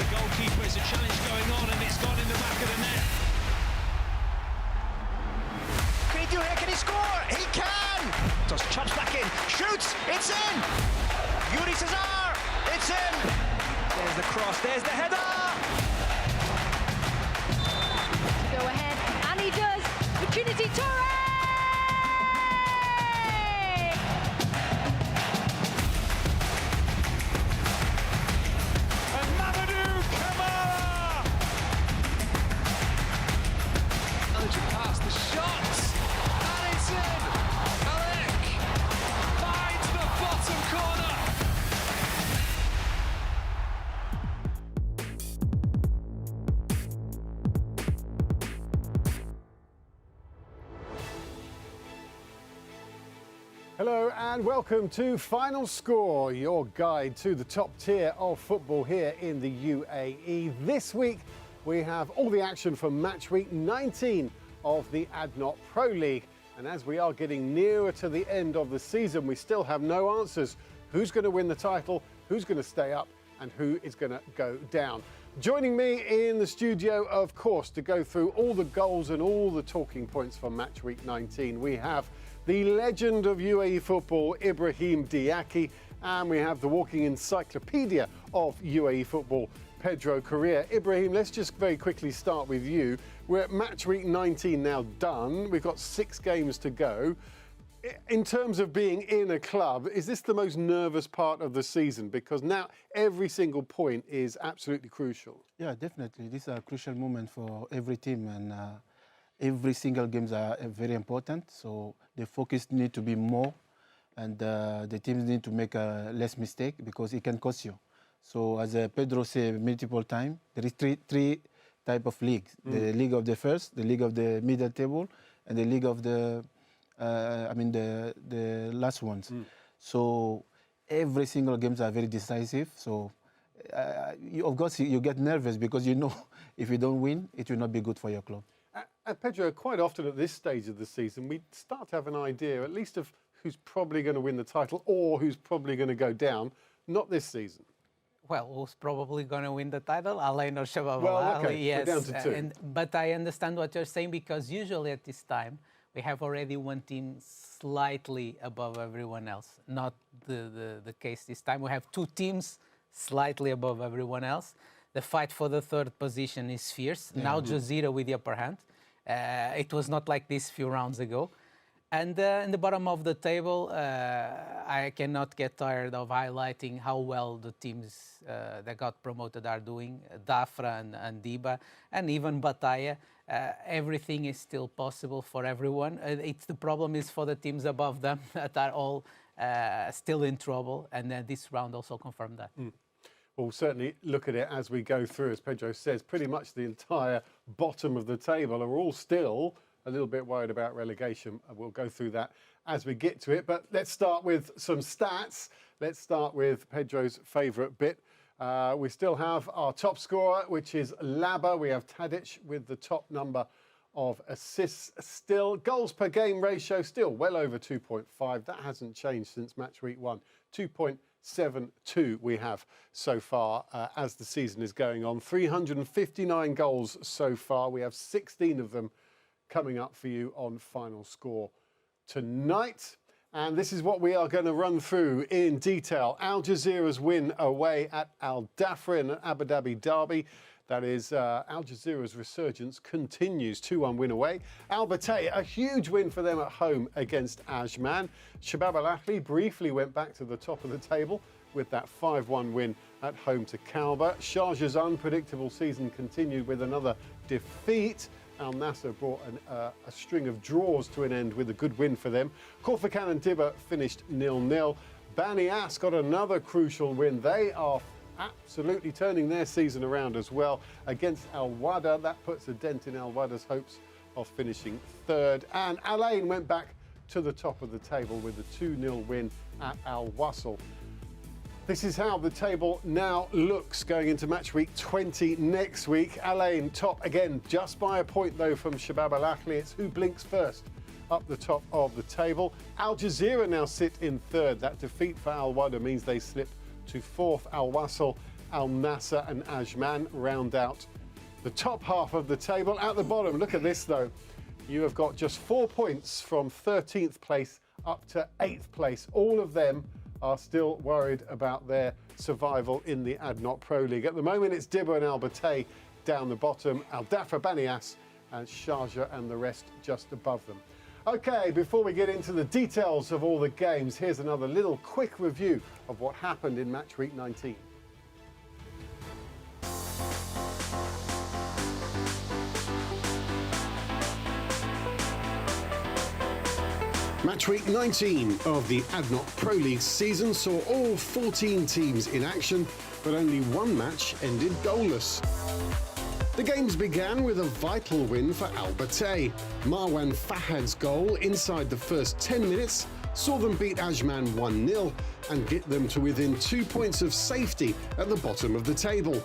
the goalkeeper. It's a challenge going on, and it's gone in the back of the net. Can he do it? Can he score? He can! Just chops back in, shoots, it's in! Yuri Cesar, it's in! There's the cross, there's the header! Go ahead, and he does! Opportunity, Torres! And Mamadou Camara! Challenging past the shots, and it's in! Alec finds the bottom corner! Hello and welcome to Final Score, your guide to the top tier of football here in the UAE. This week we have all the action from match week 19 of the ADNOC Pro League. And as we are getting nearer to the end of the season, we still have no answers. Who's going to win the title, who's going to stay up and who is going to go down? Joining me in the studio, of course, to go through all the goals and all the talking points from match week 19, we have the legend of UAE football, Ibrahim Diaki, and we have the walking encyclopedia of UAE football, Pedro Correa. Ibrahim, let's just very quickly start with you. We're at match week 19 now done. We've got 6 games to go. In terms of being in a club, is this the most nervous part of the season? Because now every single point is absolutely crucial. Yeah, definitely. This is a crucial moment for every team, and every single games are very important. So the focus need to be more, and the teams need to make less mistake because it can cost you. So as Pedro said multiple times, there is three type of leagues: the league of the first, the league of the middle table, and the league of the the last ones. So every single games are very decisive. So of course you get nervous because you know if you don't win, it will not be good for your club. Pedro, quite often at this stage of the season, we start to have an idea, at least of who's probably going to win the title or who's probably going to go down. Not this season. Well, who's probably going to win the title? Alain or Shabab Well, Al okay, Ahly, yes. we're down to 2. But I understand what you're saying because usually at this time, we have already one team slightly above everyone else. Not the case this time. We have 2 teams slightly above everyone else. The fight for the 3rd position is fierce. Yeah. Now Jazeera with the upper hand. It was not like this a few rounds ago. And in the bottom of the table, I cannot get tired of highlighting how well the teams that got promoted are doing. Dhafra and Diba, and even Bataya. Everything is still possible for everyone. The problem is for the teams above them that are all still in trouble. And this round also confirmed that. We'll certainly look at it as we go through. As Pedro says, pretty much the entire bottom of the table are all still a little bit worried about relegation. We'll go through that as we get to it. But let's start with some stats. Let's start with Pedro's favourite bit. We still have our top scorer, which is Laba. We have Tadic with the top number of assists still. Goals per game ratio still well over 2.5. That hasn't changed since match week 1. 2.72 we have so far as the season is going on. 359 goals so far. We have 16 of them coming up for you on Final Score tonight. And this is what we are going to run through in detail. Al Jazeera's win away at Al Dhafra in an Abu Dhabi derby. That is, Al Jazeera's resurgence continues. 2-1 win away. Al Batay, a huge win for them at home against Ajman. Shabab Al Ahly briefly went back to the top of the table with that 5-1 win at home to Kalba. Sharjah's unpredictable season continued with another defeat. Al Nassr brought a string of draws to an end with a good win for them. Khorfakan and Diba finished 0-0. Bani As got another crucial win. They are absolutely turning their season around as well against Al Wada. That puts a dent in Al Wada's hopes of finishing 3rd. And Al Ain went back to the top of the table with a 2-0 win at Al Wasl. This is how the table now looks going into match week 20 next week. Al Ain top again, just by a point though from Shabab Al Ahly. It's who blinks first up the top of the table. Al Jazeera now sit in 3rd. That defeat for Al Wada means they slip to 4th. Al Wasl Al Nassr and Ajman round out the top half of the table. At the bottom, look at this though. You have got just 4 points from 13th place up to 8th place. All of them are still worried about their survival in the ADNOC Pro League. At the moment, it's Dibba and Al Battay down the bottom, Al Dhafra, Banias and Sharjah and the rest just above them. Okay, before we get into the details of all the games, here's another little quick review of what happened in match week 19. Match week 19 of the ADNOC Pro League season saw all 14 teams in action, but only one match ended goalless. The games began with a vital win for Al Battay. Marwan Fahad's goal inside the first 10 minutes saw them beat Ajman 1-0 and get them to within 2 points of safety at the bottom of the table.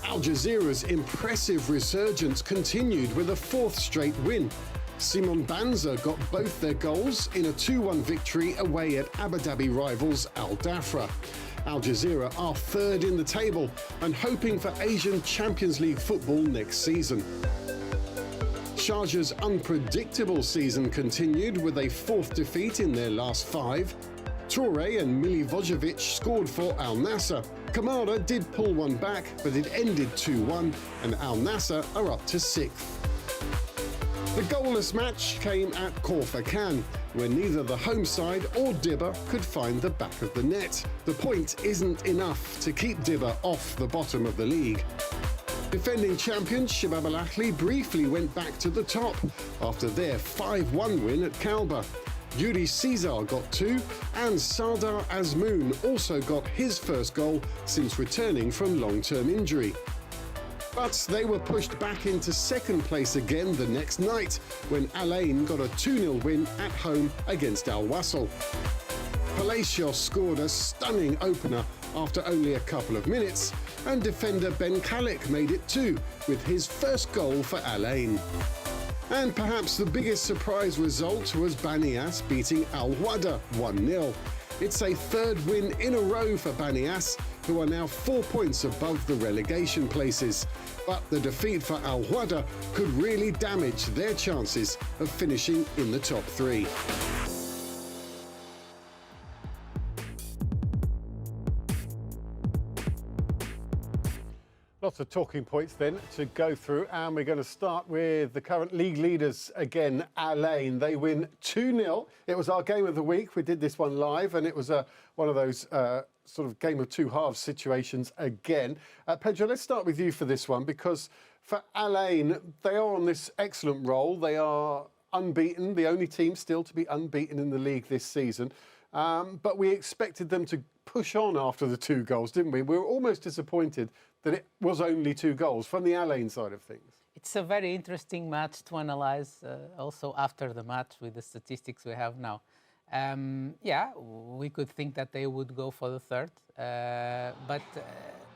Al Jazeera's impressive resurgence continued with a fourth straight win. Simon Banza got both their goals in a 2-1 victory away at Abu Dhabi rivals Al Dhafra. Al Jazeera are third in the table and hoping for Asian Champions League football next season. Sharjah's unpredictable season continued with a fourth defeat in their last 5. Toure and Milivojevic scored for Al Nassr. Kamara did pull one back, but it ended 2-1 and Al Nassr are up to 6th. The goalless match came at Khor Fakkan, where neither the home side or Dibba could find the back of the net. The point isn't enough to keep Dibba off the bottom of the league. Defending champions Shabab Al Ahly briefly went back to the top after their 5-1 win at Kalba. Yuri Caesar got 2 and Sardar Azmoun also got his first goal since returning from long-term injury. But they were pushed back into second place again the next night when Al Ain got a 2-0 win at home against Al Wasl. Palacios scored a stunning opener after only a couple of minutes, and defender Ben Khalek made it 2 with his first goal for Al Ain. And perhaps the biggest surprise result was Banias beating Al Wada 1-0. It's a third win in a row for Banias, who are now 4 points above the relegation places. But the defeat for Al Wada could really damage their chances of finishing in the top 3. Lots of talking points then to go through, and we're going to start with the current league leaders again, Al Ain. They win 2-0. It was our game of the week. We did this one live, and it was one of those sort of game of two halves situations again. Pedro, let's start with you for this one, because for Al Ain, they are on this excellent roll. They are unbeaten, the only team still to be unbeaten in the league this season. But we expected them to push on after the 2 goals, didn't we? We were almost disappointed that it was only 2 goals from the Al Ain side of things. It's a very interesting match to analyse also after the match with the statistics we have now. Yeah, we could think that they would go for the third, but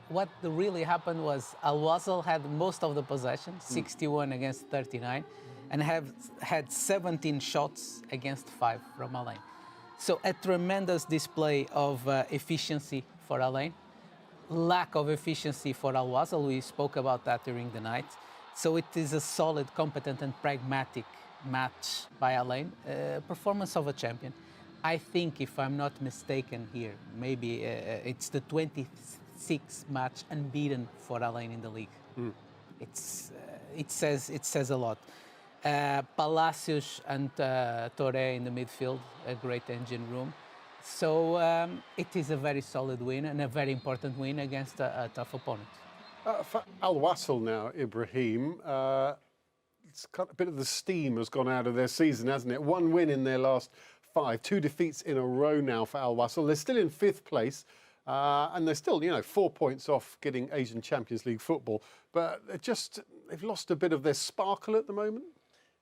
what really happened was Al Wasl had most of the possession, 61 against 39, and have had 17 shots against 5 from Al Ain. So a tremendous display of efficiency for Al Ain. Lack of efficiency for Al Wasl, we spoke about that during the night. So it is a solid, competent and pragmatic match by Al Ain, performance of a champion. I think, if I'm not mistaken here, maybe it's the 26th match unbeaten for Al Ain in the league. It says a lot. Palacios and Toure in the midfield, a great engine room. So it is a very solid win and a very important win against a tough opponent. For Al Wasl now, Ibrahim, it's kind of a bit of the steam has gone out of their season, hasn't it? 1 win in their last 5, 2 defeats in a row now for Al Wasl. They're still in 5th place, and they're still, 4 points off getting Asian Champions League football. But they've lost a bit of their sparkle at the moment.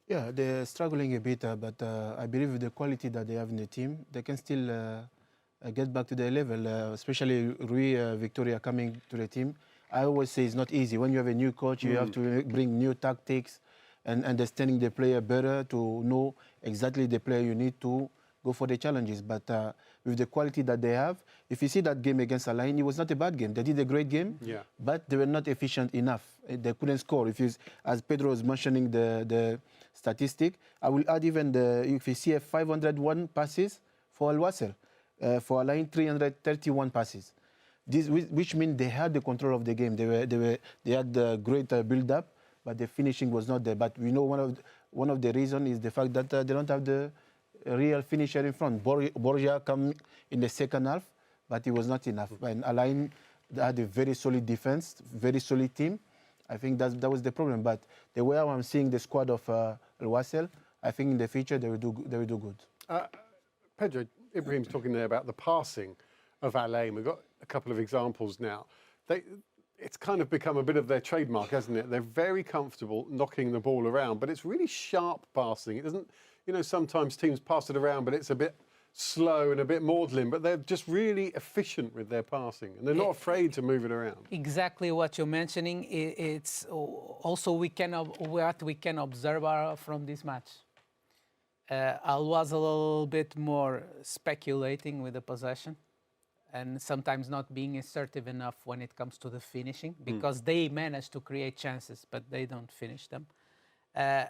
Yeah, they're struggling a bit, but I believe with the quality that they have in the team, they can still get back to their level, especially Rui Victoria coming to the team. I always say it's not easy. When you have a new coach, you have to bring new tactics and understanding the player better to know exactly the player you need to go for the challenges. But with the quality that they have, if you see that game against Al Ain, it was not a bad game. They did a great game, but they were not efficient enough. They couldn't score. As Pedro was mentioning the statistic, I will add even if you see 501 passes for Al Wasl, for Al Ain 331 passes. Which means they had the control of the game. They had the great build-up, but the finishing was not there. But we know one of the reasons is the fact that they don't have the real finisher in front. Borja come in the second half, but it was not enough. And Al Ain had a very solid defense, very solid team. I think that was the problem. But the way I'm seeing the squad of Al Wasl, I think in the future they will do good. Pedro, Ibrahim's talking there about the passing of Al Ain. We've got a couple of examples now. It's kind of become a bit of their trademark, hasn't it? They're very comfortable knocking the ball around, but it's really sharp passing. It doesn't, sometimes teams pass it around, but it's a bit slow and a bit maudlin, but they're just really efficient with their passing, and they're not afraid to move it around. Exactly what you're mentioning. It's also what we can observe from this match. Al was a little bit more speculating with the possession, and sometimes not being assertive enough when it comes to the finishing, because they manage to create chances, but they don't finish them.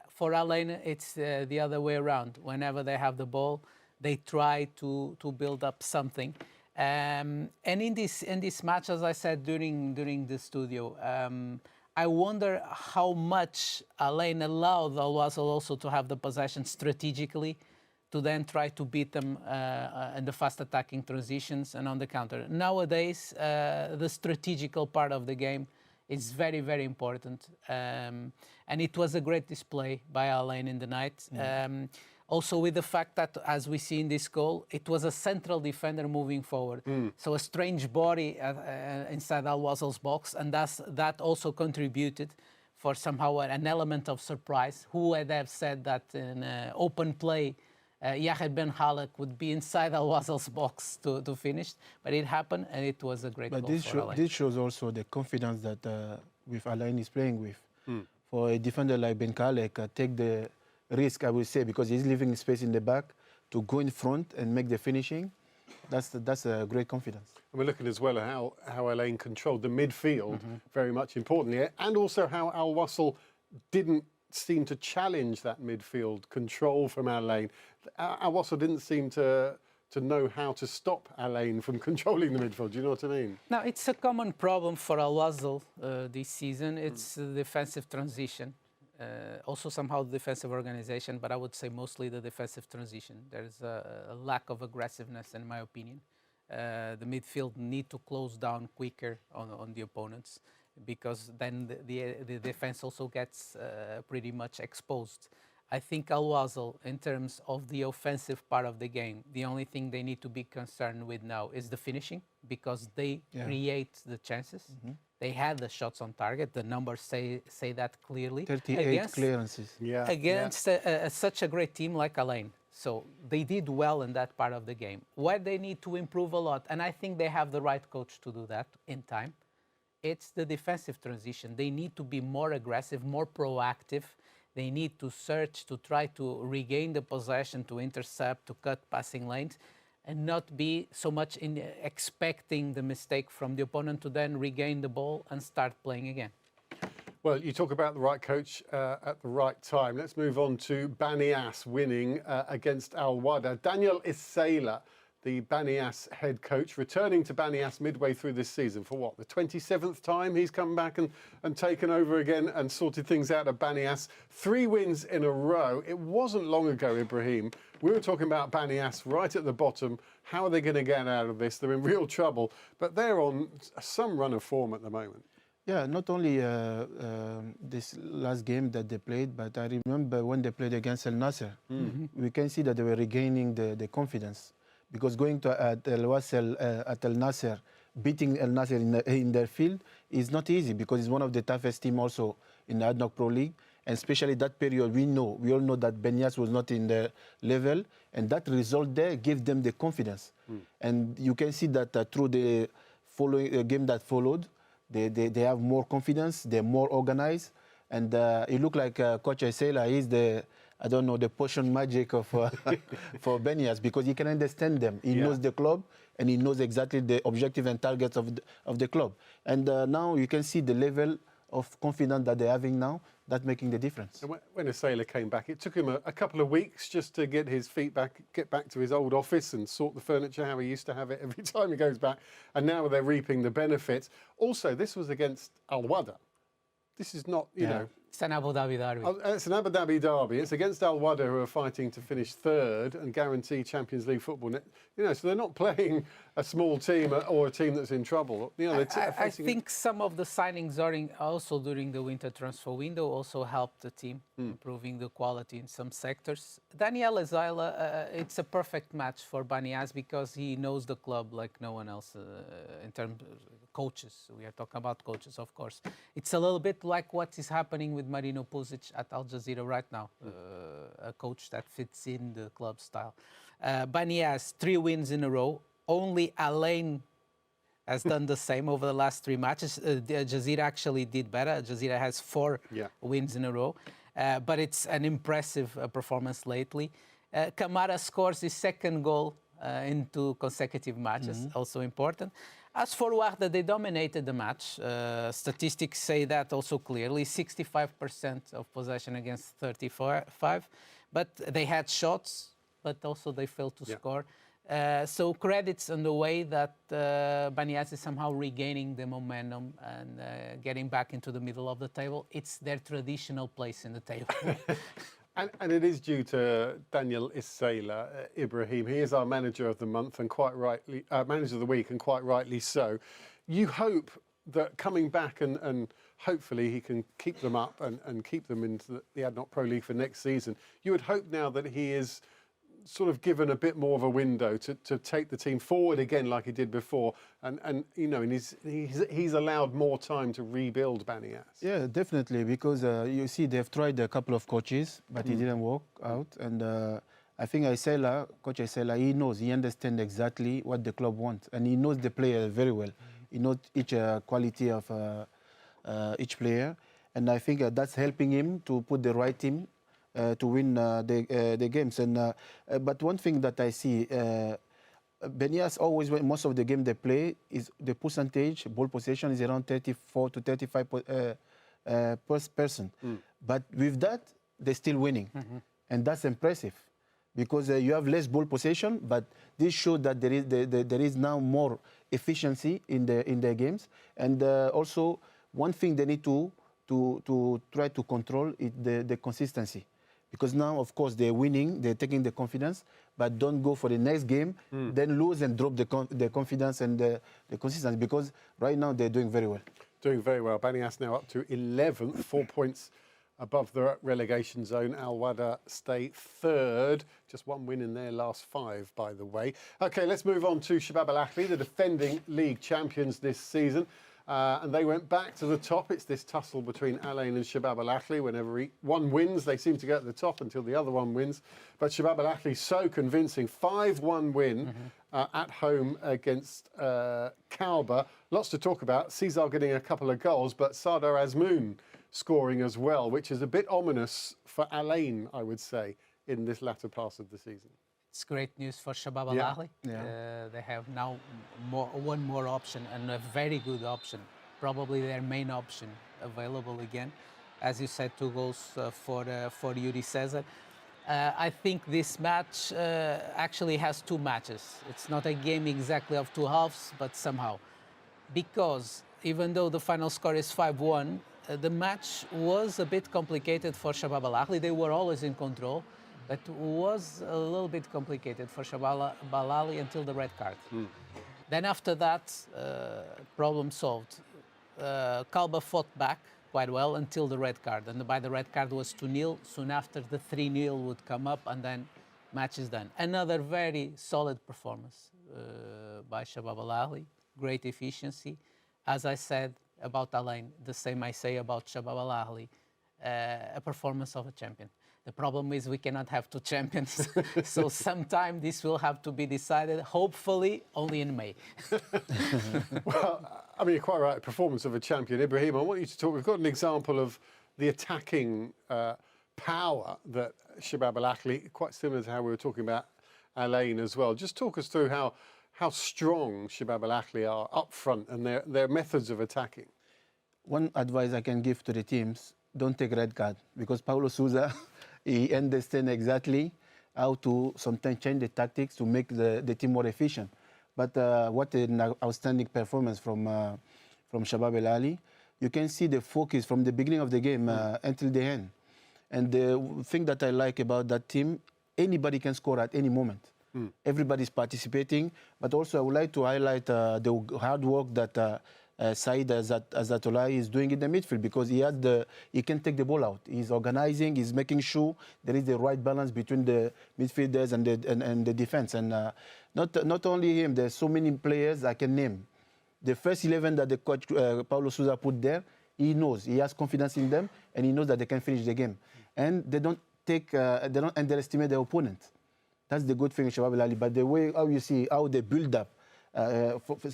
For Al Ain, it's the other way around. Whenever they have the ball, they try to build up something. And in this match, as I said during the studio, I wonder how much Al Ain allowed Al Wasl also to have the possession strategically, to then try to beat them in the fast attacking transitions and on the counter. Nowadays, the strategical part of the game is very, very important. And it was a great display by Al Ain in the night. Also with the fact that, as we see in this goal, it was a central defender moving forward. So a strange body inside Al Wasl's box, and that also contributed for somehow an element of surprise. Who would have said that in open play, Yahed Ben Halak would be inside Al Wasl's box to finish, but it happened, and it was a great goal for Al Ain. This shows also the confidence that with Al Ain is playing with. For a defender like Ben Khalek, take the risk, I would say, because he's leaving space in the back to go in front and make the finishing. That's a great confidence. And we're looking as well at how Al Ain controlled the midfield, very much importantly, and also how Al Wasl didn't seem to challenge that midfield control from Al Ain. Al Wasl didn't seem to know how to stop Al Ain from controlling the midfield. Do you know what I mean? Now, it's a common problem for Al Wasl this season. It's the defensive transition. Also somehow the defensive organization, but I would say mostly the defensive transition. There's a lack of aggressiveness, in my opinion. The midfield need to close down quicker on the opponents, because then the defense also gets pretty much exposed. I think Al Wasl, in terms of the offensive part of the game, the only thing they need to be concerned with now is the finishing, because they create the chances. They had the shots on target. The numbers say that clearly. 38 clearances. Against such a great team like Al Ain. So they did well in that part of the game. Where they need to improve a lot, and I think they have the right coach to do that in time, it's the defensive transition. They need to be more aggressive, more proactive. They need to search, to try to regain the possession, to intercept, to cut passing lanes, and not be so much expecting the mistake from the opponent to then regain the ball and start playing again. Well, you talk about the right coach at the right time. Let's move on to Banias winning against Al Wahda. Daniel Issaila, the Banias head coach, returning to Banias midway through this season for what, the 27th time he's come back and taken over again and sorted things out at Banias. 3 wins in a row. It wasn't long ago, Ibrahim, we were talking about Banias right at the bottom. How are they going to get out of this? They're in real trouble, but they're on some run of form at the moment. Yeah, not only this last game that they played, but I remember when they played against El Nasser. We can see that they were regaining the confidence. Because going to at El Wasl, at El Nasser, beating El Nasser in their field is not easy, because it's one of the toughest teams also in the ADNOC Pro League. And especially that period, we all know that Banias was not in the level, and that result there gave them the confidence. And you can see that through the following game that followed, they have more confidence, they're more organized, and it looked like Coach Issaila is the I don't know, the potion magic of for Benias, because he can understand them. He knows the club, and he knows exactly the objective and targets of the club. And now you can see the level of confidence that they're having now. That's making the difference. And when Asela came back, it took him a couple of weeks just to get his feet back, get back to his old office and sort the furniture how he used to have it every time he goes back. And now they're reaping the benefits. Also, this was against Al Wahda. This is not, you know... It's an Abu Dhabi derby. It's an Abu Dhabi derby. It's against Al Wahda, who are fighting to finish third and guarantee Champions League football. You know, so they're not playing a small team or a team that's in trouble. You know, I think some of the signings also during the winter transfer window also helped the team, improving the quality in some sectors. Daniel Asela, it's a perfect match for Banias because he knows the club like no one else in terms of coaches. We are talking about coaches, of course. It's a little bit like what is happening with Marino Pusic at Al Jazeera right now, a coach that fits in the club style. Banias, 3 wins in a row. Only Alain has done the same over the last 3 matches. Jazeera actually did better. Jazeera has 4 wins in a row, but it's an impressive performance lately. Kamara scores his 2nd goal in 2 consecutive matches, also important. As for Wahda, they dominated the match. Statistics say that also clearly, 65% of possession against 35. But they had shots, but also they failed to score. So credits on the way that Banias is somehow regaining the momentum and getting back into the middle of the table. It's their traditional place in the table. And it is due to Daniel Asela, Ibrahim. He is our manager of the month and quite rightly, manager of the week, and quite rightly so. You hope that coming back and hopefully he can keep them up and keep them into the ADNOC Pro League for next season. You would hope now that he is sort of given a bit more of a window to take the team forward again like he did before, and you know, and he's allowed more time to rebuild Banias. Yeah, definitely, because you see they've tried a couple of coaches, but it didn't work out, and I think Coach Asela, he understands exactly what the club wants, and he knows the player very well. He knows each quality of each player, and I think that's helping him to put the right team to win the games. And but one thing that I see, Benias always, most of the game they play, is the percentage ball possession is around 34 to 35%. But with that, they're still winning, and that's impressive, because you have less ball possession, but this shows that there is now more efficiency in their games. And also, one thing they need to try to control is the consistency. Because now, of course, they're winning, they're taking the confidence, but don't go for the next game, then lose and drop the confidence and the consistency, because right now they're doing very well. Doing very well. Banias now up to 11th, 4 points above the relegation zone. Al Wahda stay 3rd. Just 1 win in their last 5, by the way. OK, let's move on to Shabab Al Ahly, the defending league champions this season. And they went back to the top. It's this tussle between Alain and Shabab Al Ahly. Whenever one wins, they seem to go at the top until the other one wins. But Shabab Al Ahly so convincing. 5-1 win at home against Kalba. Lots to talk about. Cesar getting a couple of goals, but Sardar Azmoun scoring as well, which is a bit ominous for Alain, I would say, in this latter part of the season. It's great news for Shabab Al Ahly. They have now one more option, and a very good option, probably their main option available again. As you said, 2 goals for Yuri Cesar. I think this match actually has 2 matches. It's not a game exactly of 2 halves, but somehow. Because even though the final score is 5-1, the match was a bit complicated for Shabab Al Ahly. They were always in control. But was a little bit complicated for Shabab Al Ahly until the red card. Then after that, problem solved. Kalba fought back quite well until the red card. And by the red card was 2-0. Soon after, the 3-0 would come up, and then match is done. Another very solid performance by Shabab Al Ahly. Great efficiency. As I said about Alain, the same I say about Shabab Al Ahly. A performance of a champion. The problem is we cannot have 2 champions, so sometime this will have to be decided, hopefully only in May. Well, I mean, you're quite right, performance of a champion. Ibrahim, I want you to talk, we've got an example of the attacking power that Shabab Al Ahly, quite similar to how we were talking about Al Ain as well. Just talk us through how strong Shabab Al Ahly are up front and their methods of attacking. One advice I can give to the teams, don't take red card, because Paulo Sousa, he understands exactly how to sometimes change the tactics to make the team more efficient. But what an outstanding performance from Shabab Al Ahly. You can see the focus from the beginning of the game until the end. And the thing that I like about that team, anybody can score at any moment. Everybody's participating, but also I would like to highlight the hard work that Said Azatollah is doing in the midfield, because he can take the ball out. He's organizing, he's making sure there is the right balance between the midfielders and the defense. And not only him, there's so many players I can name. The first 11 that the coach Paulo Sousa put there, he knows, he has confidence in them, and he knows that they can finish the game. And they don't underestimate their opponent. That's the good thing in Shabab Al Ahly. But the way how you see how they build up,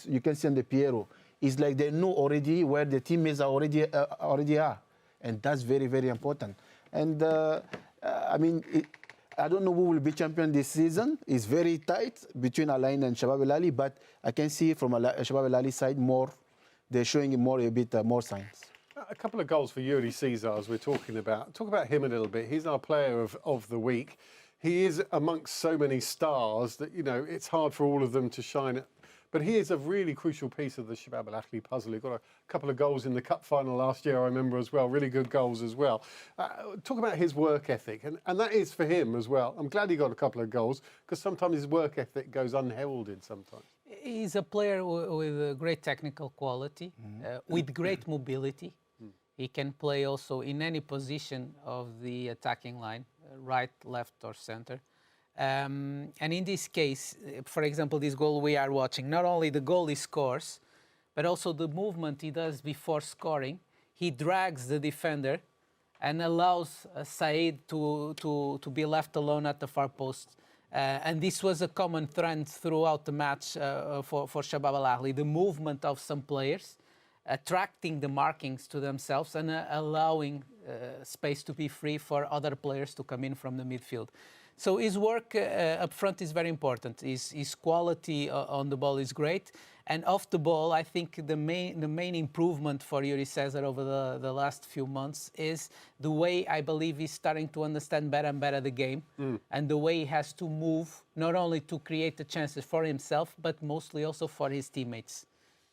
you can see on the Piero, it's like they know already where the teammates are already are, and that's very, very important. And I mean, I don't know who will be champion this season. It's very tight between Al Ain and Shabab Al Ahly, but I can see from Shabab Al Ahly side they're showing a bit more signs. A couple of goals for Yuri Caesar, as we're talking about. Talk about him a little bit. He's our player of the week. He is amongst so many stars that, you know, it's hard for all of them to shine. But he is a really crucial piece of the Shabab Al Ahly puzzle. He got a couple of goals in the cup final last year, I remember as well. Really good goals as well. Talk about his work ethic, and that is for him as well. I'm glad he got a couple of goals, because sometimes his work ethic goes unheralded sometimes. He's a player with a great technical quality, with great mobility. He can play also in any position of the attacking line, right, left, or center. And in this case, for example, this goal we are watching, not only the goal he scores, but also the movement he does before scoring. He drags the defender and allows Said to be left alone at the far post. And this was a common trend throughout the match for Shabab Al Ahly, the movement of some players, attracting the markings to themselves and allowing space to be free for other players to come in from the midfield. So his work up front is very important. His quality on the ball is great. And off the ball, I think the main improvement for Yuri Caesar over the last few months is the way I believe he's starting to understand better and better the game, and the way he has to move, not only to create the chances for himself, but mostly also for his teammates.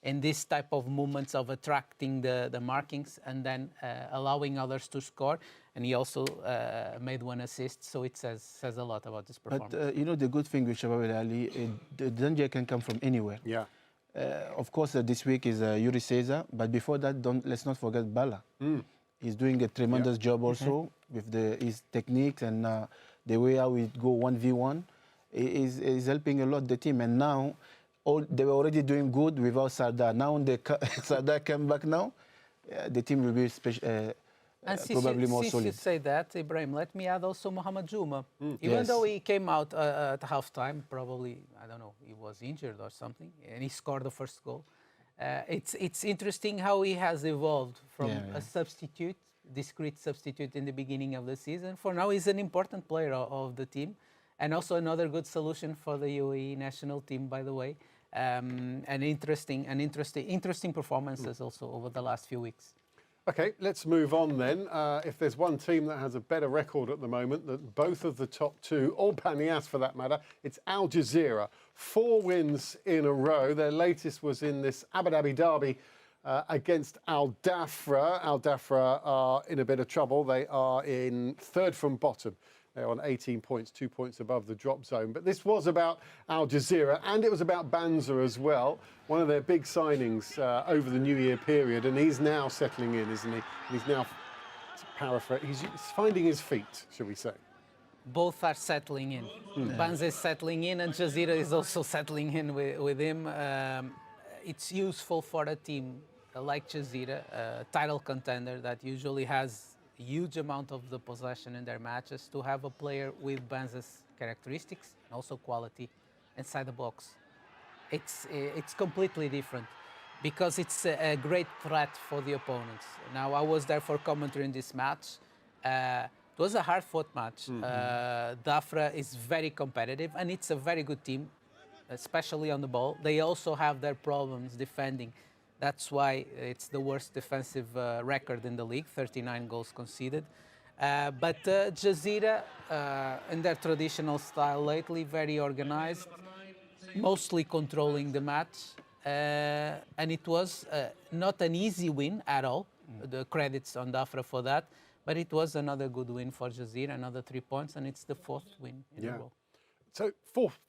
In this type of movements of attracting the markings and then allowing others to score. And he also made one assist, so it says a lot about this performance. But you know, the good thing with Shabab Al Ahly, the danger can come from anywhere. Yeah. Of course, this week is Yuri Caesar, but before that, let's not forget Bala. He's doing a tremendous job also with his techniques and the way how we go 1v1. Is helping a lot the team. And now, they were already doing good without Sardar. Now Sardar came back now, the team will be probably more solid. Since you say that, Ibrahim, let me add also Mohamed Juma. Even though he came out at halftime, probably, I don't know, he was injured or something, and he scored the first goal. It's interesting how he has evolved from a substitute, discrete substitute in the beginning of the season. For now, he's an important player of the team, and also another good solution for the UAE national team, by the way. Interesting performances also over the last few weeks. Okay, let's move on then. If there's one team that has a better record at the moment than both of the top two, or Banias for that matter, it's Al Jazeera. 4 wins in a row. Their latest was in this Abu Dhabi derby against Al Dhafra. Al Dhafra are in a bit of trouble. They are in third from bottom. They're on 18 points, 2 points above the drop zone. But this was about Al Jazeera, and it was about Banza as well, one of their big signings over the New Year period. And he's now settling in, isn't he? He's now, he's finding his feet, shall we say. Both are settling in. Banza is settling in, and Jazeera is also settling in with him. It's useful for a team like Jazeera, a title contender that usually has huge amount of the possession in their matches, to have a player with Banza's characteristics and also quality inside the box. It's completely different because it's a great threat for the opponents. Now, I was there for commentary in this match. It was a hard-fought match. Dafra is very competitive, and it's a very good team, especially on the ball. They also have their problems defending. That's why it's the worst defensive record in the league, 39 goals conceded. But Jazeera, in their traditional style lately, very organized, mostly controlling the match. And it was not an easy win at all. The credits on Dafra for that. But it was another good win for Jazeera, another 3 points, and it's the 4th win in a row. So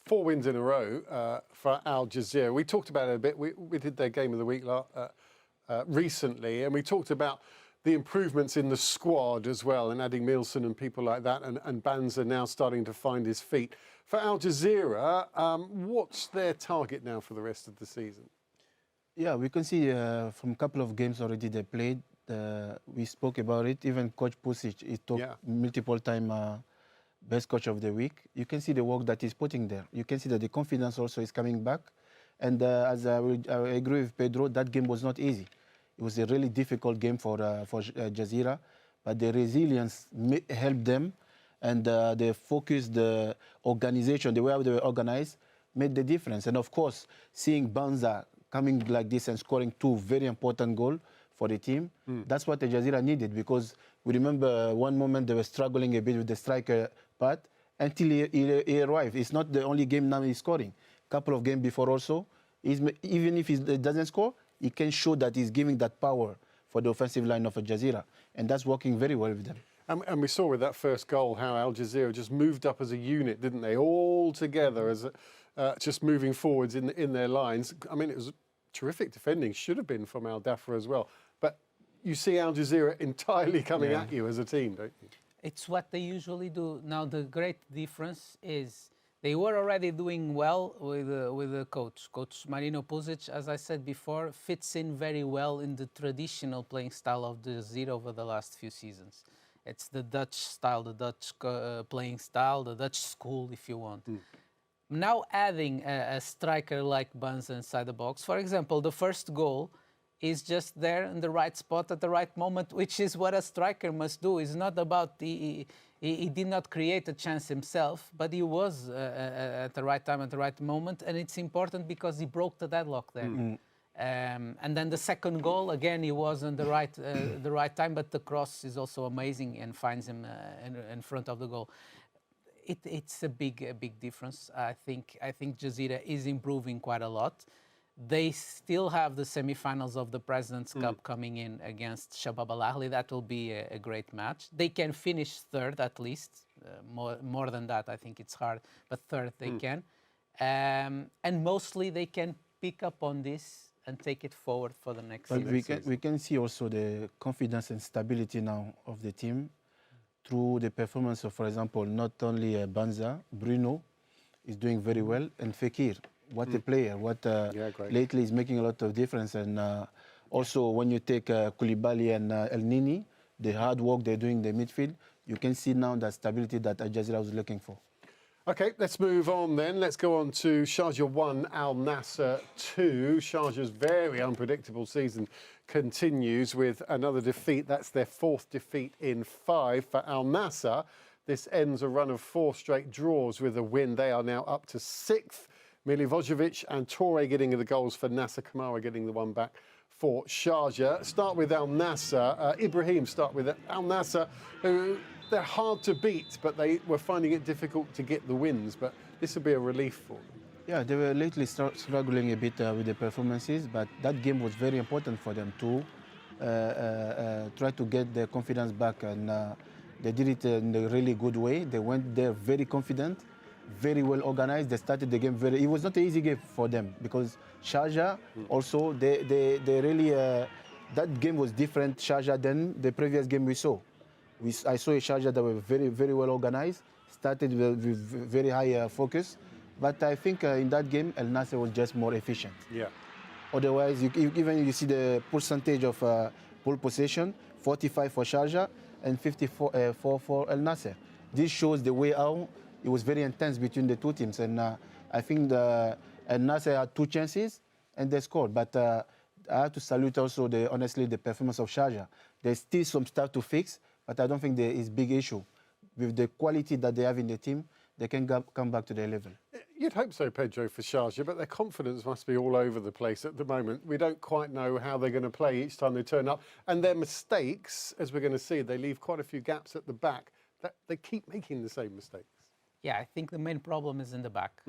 four wins in a row for Al Jazeera. We talked about it a bit. We did their game of the week recently, and we talked about the improvements in the squad as well, and adding Milson and people like that, and Banza now starting to find his feet. For Al Jazeera, what's their target now for the rest of the season? Yeah, we can see from a couple of games already they played. We spoke about it. Even Coach Pusic, he took multiple time best coach of the week. You can see the work that he's putting there. You can see that the confidence also is coming back. And as I agree with Pedro, that game was not easy. It was a really difficult game for Jazeera, but the resilience helped them, and the focus, the organization, the way they were organized, made the difference. And of course, seeing Banza coming like this and scoring 2 very important goals for the team, that's what the Jazeera needed, because we remember one moment they were struggling a bit with the striker part until he arrived. It's not the only game now he's scoring. Couple of games before also, even if he doesn't score, he can show that he's giving that power for the offensive line of Jazeera, and that's working very well with them. And we saw with that first goal how Al Jazeera just moved up as a unit, didn't they? All together, as just moving forwards in their lines. I mean, it was terrific defending, should have been from Al Dafra as well. But you see Al Jazeera entirely coming at you as a team, don't you? It's what they usually do. Now, the great difference is they were already doing well with the coach. Coach Marino Pusic, as I said before, fits in very well in the traditional playing style of the Jazeera over the last few seasons. It's the Dutch style, the Dutch playing style, the Dutch school, if you want. Now adding a striker like Banza inside the box. For example, the first goal is just there in the right spot at the right moment, which is what a striker must do. It's not about he did not create a chance himself, but he was at the right time, at the right moment, and it's important because he broke the deadlock there. And then the second goal, again, he was on the right time, but the cross is also amazing and finds him in front of the goal. It's a big difference. I think Jazeera is improving quite a lot. They still have the semi-finals of the President's Cup coming in against Shabab Al Ahly. That will be a great match. They can finish third at least. More than that, I think it's hard, but third they can. And mostly they can pick up on this and take it forward for the next season. We can see also the confidence and stability now of the team through the performance of, for example, not only Banza, Bruno is doing very well, and Fekir. What a player! Lately is making a lot of difference. And also when you take Koulibaly and El Nini, the hard work they're doing in the midfield, you can see now that stability that Al Jazeera was looking for. Okay, let's move on then. Let's go on to Sharjah 1, Al Nassr 2. Sharjah's very unpredictable season continues with another defeat. That's their 4th defeat in 5 for Al Nassr. This ends a run of 4 straight draws with a win. They are now up to 6th. Milivojevic and Toure getting the goals for Nassr. Kamara getting the one back for Sharjah. Start with Al Nassr. Ibrahim, start with Al Nassr, who they're hard to beat, but they were finding it difficult to get the wins. But this will be a relief for them. Yeah, they were lately struggling a bit with the performances, but that game was very important for them to try to get their confidence back, and they did it in a really good way. They went there very confident, very well organized. They started the game it was not an easy game for them, because Sharjah also, they really, that game was different, Sharjah, than the previous game we saw. I saw a Sharjah that were very, very well organized, started with very high focus, but I think in that game, Al Nassr was just more efficient. Yeah. Otherwise, even you see the percentage of ball possession, 45 for Sharjah and 54 for Al Nassr. This shows the way out. It was very intense between the two teams, and I think Al Nassr had 2 chances and they scored. But I have to salute also honestly the performance of Sharjah. There's still some stuff to fix, but I don't think there is big issue. with the quality that they have in the team, they can come back to their level. You'd hope so, Pedro, for Sharjah, but their confidence must be all over the place at the moment. We don't quite know how they're going to play each time they turn up. And their mistakes, as we're going to see, they leave quite a few gaps at the back. They keep making the same mistakes. Yeah, I think the main problem is in the back.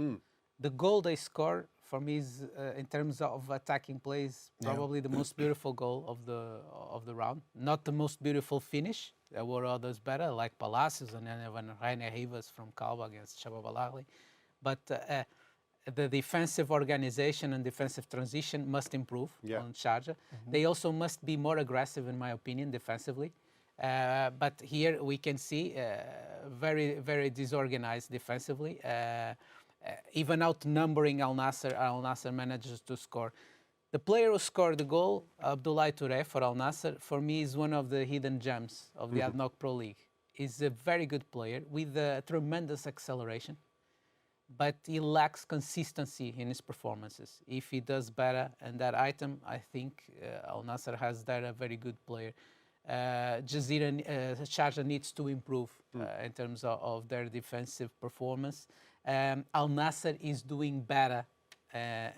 The goal they score, for me, is in terms of attacking plays, probably the most beautiful goal of the round. Not the most beautiful finish. There were others better, like Palacios and then even Rainer Rivas from Calva against Shabab Al-Ahli. But the defensive organization and defensive transition must improve on Sharjah. They also must be more aggressive, in my opinion, defensively. But here we can see very, very disorganized defensively. Even outnumbering Al Nassr manages to score. The player who scored the goal, Abdoulaye Touré for Al Nassr, for me is one of the hidden gems of the ADNOC Pro League. He's a very good player with a tremendous acceleration, but he lacks consistency in his performances. If he does better in that item, I think Al Nassr has there a very good player. Sharjah needs to improve in terms of their defensive performance. Al Nassr is doing better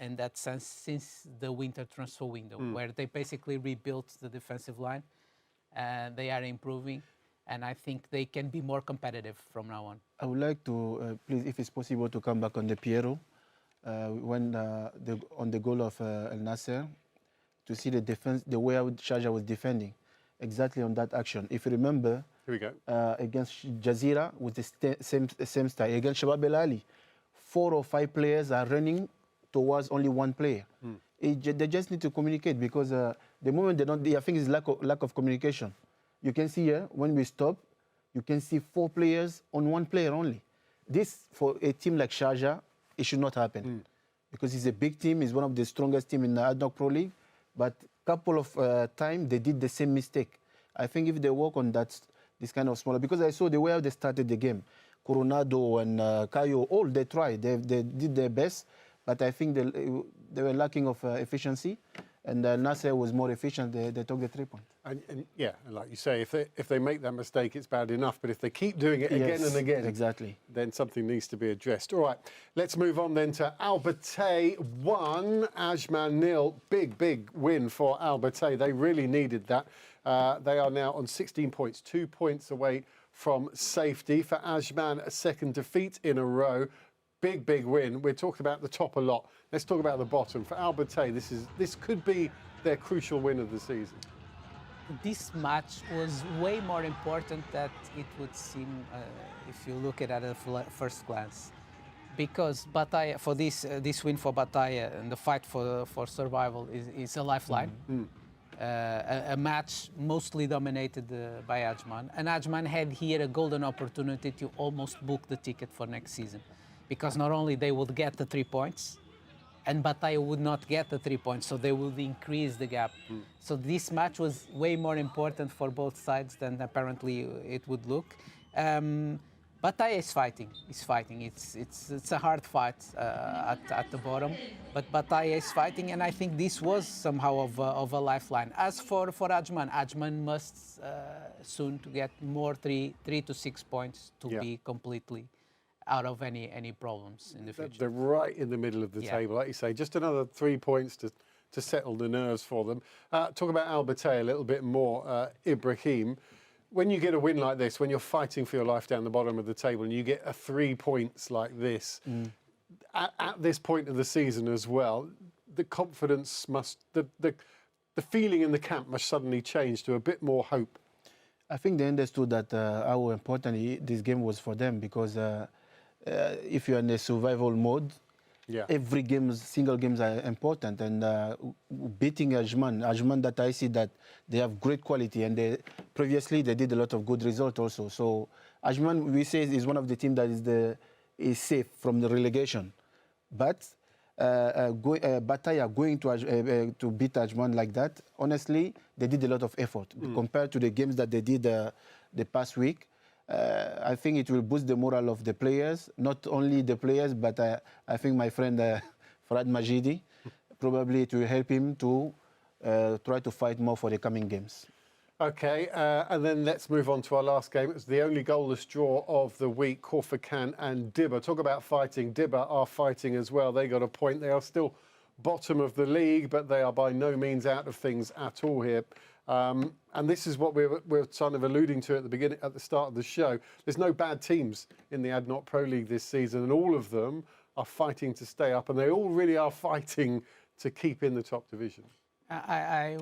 in that sense since the winter transfer window, where they basically rebuilt the defensive line. They are improving, and I think they can be more competitive from now on. I would like to, please, if it's possible, to come back on the Piero, on the goal of Al Nassr, to see the defense, the way Sharjah was defending, exactly on that action. If you remember, here we go. Against Jazeera with the same style. Against Shabab Al-Ahli, 4 or 5 players are running towards only one player. They just need to communicate, because the moment they don't, I think it's lack of communication. You can see here, when we stop, you can see 4 players on one player only. This, for a team like Sharjah, it should not happen. Because it's a big team, it's one of the strongest teams in the ADNOC Pro League, but couple of times they did the same mistake. I think if they work on that, this kind of smaller, because I saw the way how they started the game. Coronado and Caio, all they tried, they did their best, but I think they were lacking of efficiency, and Nassr was more efficient. They took the 3 points. And yeah, like you say, if they make that mistake, it's bad enough. But if they keep doing it again and again, exactly, then something needs to be addressed. All right, let's move on then to Al Battay 1, Ajman 0. Big win for Al Battay. They really needed that. They are now on 16 points, 2 points away from safety. For Ajman, a second defeat in a row. Big win. We're talking about the top a lot. Let's talk about the bottom. For Al Battay, this could be their crucial win of the season. This match was way more important than it would seem if you look at it at a first glance, because Battay, for this win for Battay and the fight for survival is a lifeline. A match mostly dominated by Ajman, and Ajman had here a golden opportunity to almost book the ticket for next season, because not only they would get the 3 points, and Battay would not get the 3 points, so they would increase the gap. So this match was way more important for both sides than apparently it would look. Battay is fighting. It's a hard fight at the bottom, but Battay is fighting, and I think this was somehow of a lifeline. As for Ajman, Ajman must soon to get more 3 to 6 points to be completely out of any problems in the future. They're right in the middle of the table, like you say. Just another 3 points to settle the nerves for them. Talk about Al Battay a little bit more, Ibrahim. When you get a win like this, when you're fighting for your life down the bottom of the table, and you get 3 points like this, at this point of the season as well, the confidence must, the feeling in the camp must suddenly change to a bit more hope. I think they understood that how important this game was for them, because if you're in a survival mode, every single games are important, and beating Ajman that I see that they have great quality, and previously they did a lot of good results also. So Ajman, we say, is one of the teams that is safe from the relegation, but Battay are going to beat Ajman like that. Honestly, they did a lot of effort compared to the games that they did the past week. I think it will boost the morale of the players, not only the players, but I think my friend Farad Majidi, probably it will help him to try to fight more for the coming games. Okay, and then let's move on to our last game. It was the only goalless draw of the week, Corfacan and Dibba. Talk about fighting. Dibba are fighting as well. They got a point. They are still bottom of the league, but they are by no means out of things at all here. And this is what we're kind of alluding to at the start of the show. There's no bad teams in the ADNOC Pro League this season, and all of them are fighting to stay up, and they all really are fighting to keep in the top division. I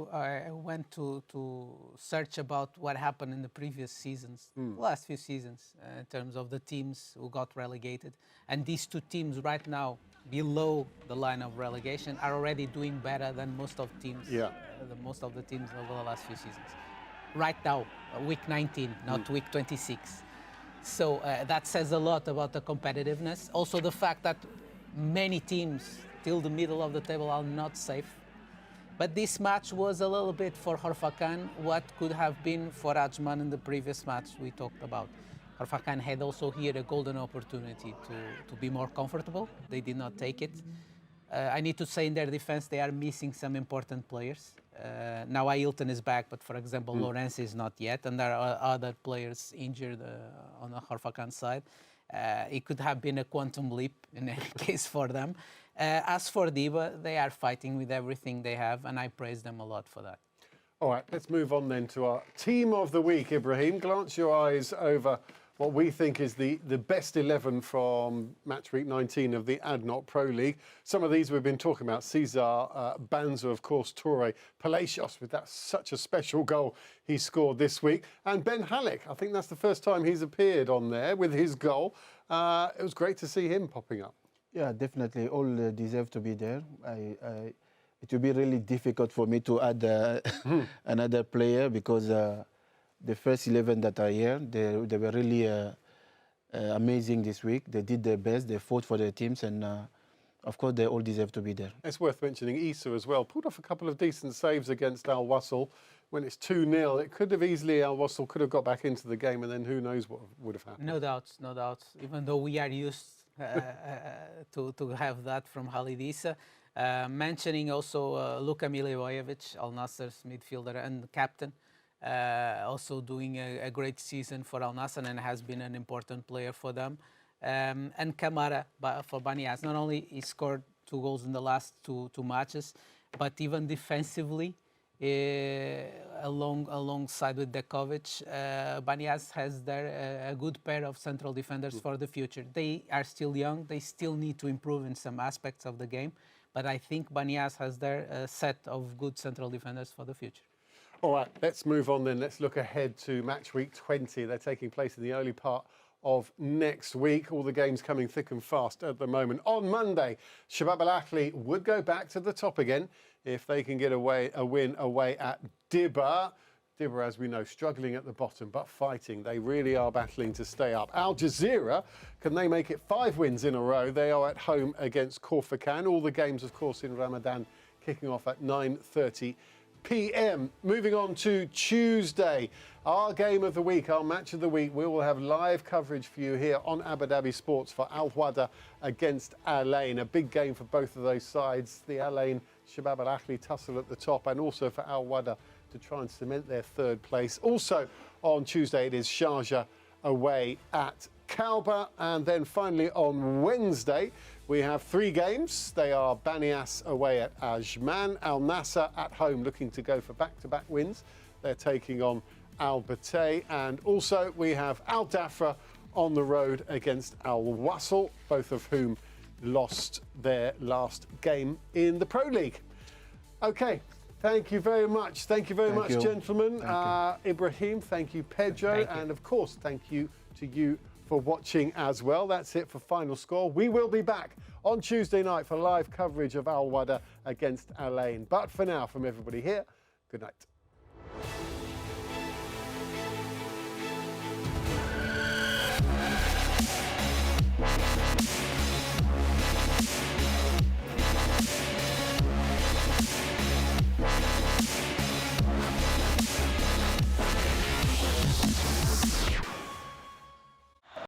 went to search about what happened in the previous seasons, the last few seasons, in terms of the teams who got relegated. And these two teams right now, below the line of relegation, are already doing better than most of teams. Yeah. Most of the teams over the last few seasons. Right now, week 19, not week 26. So that says a lot about the competitiveness. Also the fact that many teams till the middle of the table are not safe. But this match was a little bit for Horfacan what could have been for Ajman in the previous match we talked about. Horfacan had also here a golden opportunity to be more comfortable. They did not take it. I need to say in their defense they are missing some important players. Now Ailton is back, but for example Lawrence is not yet, and there are other players injured on the Horfacan side. It could have been a quantum leap in any case for them. As for Dibba, they are fighting with everything they have, and I praise them a lot for that. All right, let's move on then to our team of the week, Ibrahim. Glance your eyes over what we think is the best 11 from match week 19 of the ADNOC Pro League. Some of these we've been talking about. Cesar, Banza, of course, Toure, Palacios with that such a special goal he scored this week. And Ben Halleck, I think that's the first time he's appeared on there with his goal. It was great to see him popping up. Yeah, definitely. All deserve to be there. It will be really difficult for me to add another player because the first 11 that are here, they were really amazing this week. They did their best. They fought for their teams, and of course, they all deserve to be there. It's worth mentioning Issa as well. Pulled off a couple of decent saves against Al Wassel. When it's 2-0, it could have easily, Al Wassel could have got back into the game, and then who knows what would have happened. No doubts, no doubts. Even though we are used to have that from Khalid Issa. Mentioning also Luka Milivojevic, Al Nassr's midfielder and captain, also doing a great season for Al Nassr and has been an important player for them. And Kamara for Banias. Not only he scored 2 goals in the last two matches, but even defensively, alongside with Dekovic, Banias has there a good pair of central defenders for the future. They are still young. They still need to improve in some aspects of the game. But I think Banias has there a set of good central defenders for the future. All right, let's move on then. Let's look ahead to match week 20. They're taking place in the early part of next week. All the games coming thick and fast at the moment. On Monday, Shabab Al Ahly would go back to the top again if they can get a win away at Dibba. Dibba, as we know, struggling at the bottom, but fighting. They really are battling to stay up. Al Jazeera, can they make it 5 wins in a row? They are at home against Corfacan. All the games, of course, in Ramadan, kicking off at 9:30 p.m. Moving on to Tuesday, our game of the week, our match of the week. We will have live coverage for you here on Abu Dhabi Sports for Al Wahda against Al Ain. A big game for both of those sides. The Al Ain Shabab Al Ahly tussle at the top, and also for Al Wahda to try and cement their 3rd place. Also on Tuesday, it is Sharjah away at Kalba. And then finally on Wednesday, we have 3 games. They are Banias away at Ajman, Al Nassr at home looking to go for back-to-back wins. They're taking on Al Batay. And also we have Al Dhafra on the road against Al Wassel, both of whom lost their last game in the Pro League. Okay. Thank you very much. Thank you very much, gentlemen. Ibrahim, thank you, Pedro. And of course, thank you to you for watching as well. That's it for Final Score. We will be back on Tuesday night for live coverage of Al Wahda against Al Ain. But for now, from everybody here, good night.